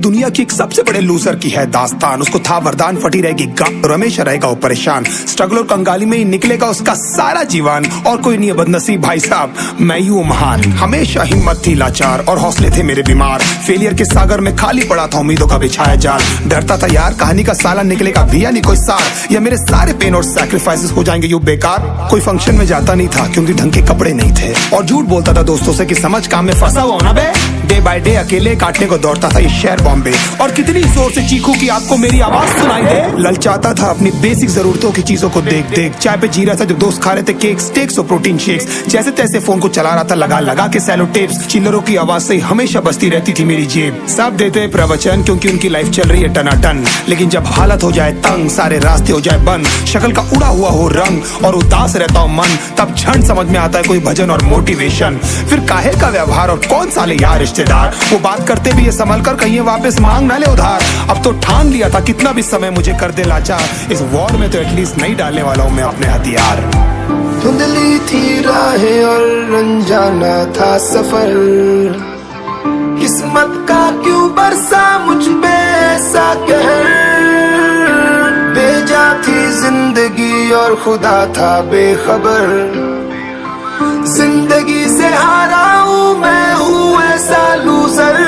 दुनिया की एक सबसे बड़े लूजर की है दास्तान। उसको था वरदान, फटी रहेगी गम, हमेशा रहेगा वो परेशान। स्ट्रगल और कंगाली में ही निकलेगा उसका सारा जीवन। और कोई नहीं है बदनसीब भाई साहब, मैं ही हूँ महान। हमेशा हिम्मत थी लाचार और हौसले थे मेरे बीमार। फेलियर के सागर में खाली पड़ा था उम्मीदों का बिछाया जाल। डरता था यार कहानी का साला निकलेगा भी या नहीं कोई सार, या मेरे सारे पेन और सैक्रिफाइसेस हो जाएंगे यूं बेकार। कोई फंक्शन में जाता नहीं था क्योंकि ढंग के कपड़े नहीं थे, और झूठ बोलता था दोस्तों से कि समझ काम में फंसा हुआ ना बे। डे बाय डे अकेले काटने को दौड़ता था ये शहर बॉम्बे। और कितनी जोर से चीखूं कि आपको मेरी आवाज सुनाई दे। ललचाता था अपनी बेसिक जरूरतों की चीजों को देख देख। चाय पे जी रहा था जब दोस्त खा रहे थे केक, स्टेक्स और प्रोटीन शेक्स। जैसे तैसे फोन को चला रहा था लगा लगा के सैलो टेप्स। चिल्लरों की आवाज से हमेशा बजती रहती थी मेरी जेब। सब देते प्रवचन क्योंकि उनकी लाइफ चल रही है टनाटन, लेकिन जब हालत हो जाए तंग, सारे रास्ते हो जाए बंद, शक्ल का उड़ा हुआ हो रंग और उदास रहता हो मन, तब क्षण समझ में आता है कोई भजन और मोटिवेशन। फिर काहे का व्यवहार और कौन साले यार रिश्तेदार, वो बात करते भी ये संभल कर कहीं वापस मांग ना ले उधार। अब तो ठान लिया था कितना भी समय मुझे कर दे लाचार, इस वॉर में तो एटलीस्ट नहीं डालने वाला हूँ मैं अपने हथियार। धुंधली थी राहें और अनजाना था सफर, किस्मत का क्यों बरसा मुझ पे ऐसा कहर। बेजा थी जिंदगी और खुदा था बेखबर, जिंदगी से हारा हूँ मैं, हूँ ऐसा लूजर।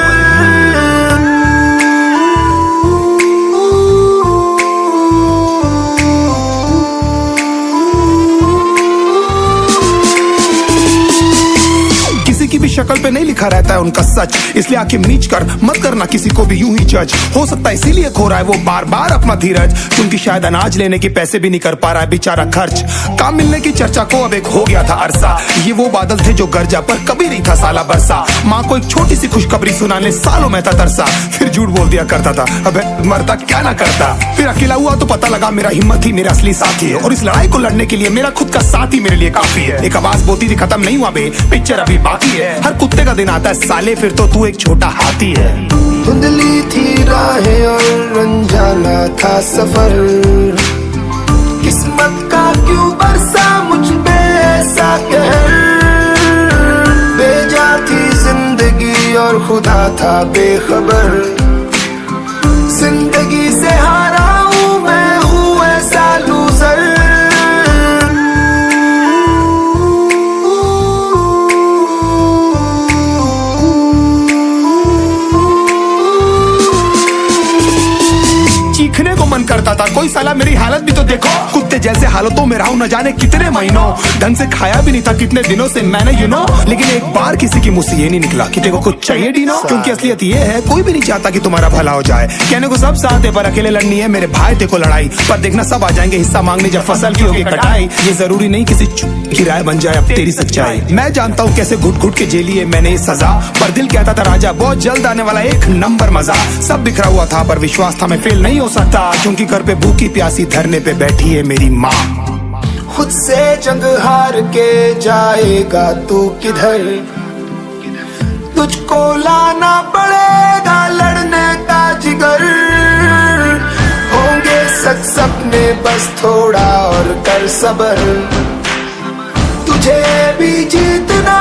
किसी की भी शक्ल पे नहीं लिखा रहता है उनका सच, इसलिए आंखें मीच कर मत करना किसी को भी यूं ही जज। हो सकता है इसीलिए खो रहा है वो बार बार अपना धीरज, क्योंकि शायद अनाज लेने के पैसे भी नहीं कर पा रहा है बेचारा खर्च। काम मिलने की चर्चा को अब एक हो गया था अरसा, ये वो बादल थे जो गरजा पर कभी नहीं था साला बरसा। माँ को एक छोटी सी खुशखबरी सुनाने सालों में था तरसा, फिर झूठ बोल दिया करता था अबे मरता क्या ना करता। फिर अकेला हुआ तो पता लगा मेरा हिम्मत ही मेरा असली साथी है, और इस लड़ाई को लड़ने के लिए मेरा खुद का साथ ही मेरे लिए काफी है। एक आवाज बोलती थी खत्म नहीं हुआ बे, पिक्चर अभी बाकी है। हर कुत्ते का दिन आता है साले, फिर तो तू एक छोटा हाथी है। धुंधली थी राहें और अनजाना था सफर, किस्मत का क्यों बरसा मुझ पे ऐसा कहर। बेजा थी जिंदगी और खुदा था बेखबर, जिंदगी से हारा हूँ मैं, हूँ ऐसा लूजर। चीखने को मन करता था कोई साला मेरी हालत भी तो देखो। कुत्ते जैसे हालतों में रहा हूं न जाने कितने महीनों, ढंग से खाया भी नहीं था कितने दिनों से मैंने लेकिन एक बार किसी की मुंह से ये नहीं निकला कि देखो कुछ चाहिए डीनो। क्योंकि असलियत ये है कोई भी नहीं चाहता कि तुम्हारा भला हो जाए। कहने को सब साथ है पर अकेले लड़नी है मेरे भाई देखो लड़ाई, पर देखना सब आ जाएंगे हिस्सा मांगने जब फसल की होगी कटाई। ये जरूरी नहीं किसी की राय बन जाए अब तेरी सच्चाई। मैं जानता हूँ कैसे घुट घुट के झेली है मैंने सजा, पर दिल कहता था राजा बहुत जल्द आने वाला एक नंबर मजा। सब बिखरा हुआ था पर विश्वास था मैं फेल नहीं हो सकता, क्योंकि घर पे भूखी प्यासी धरने पे बैठी है मेरी माँ। खुद से जंग हार के जाएगा तू किधर, तुझको लाना पड़ेगा लड़ने का जिगर। होंगे सच सपने बस थोड़ा और कर सबर, तुझे भी जीतना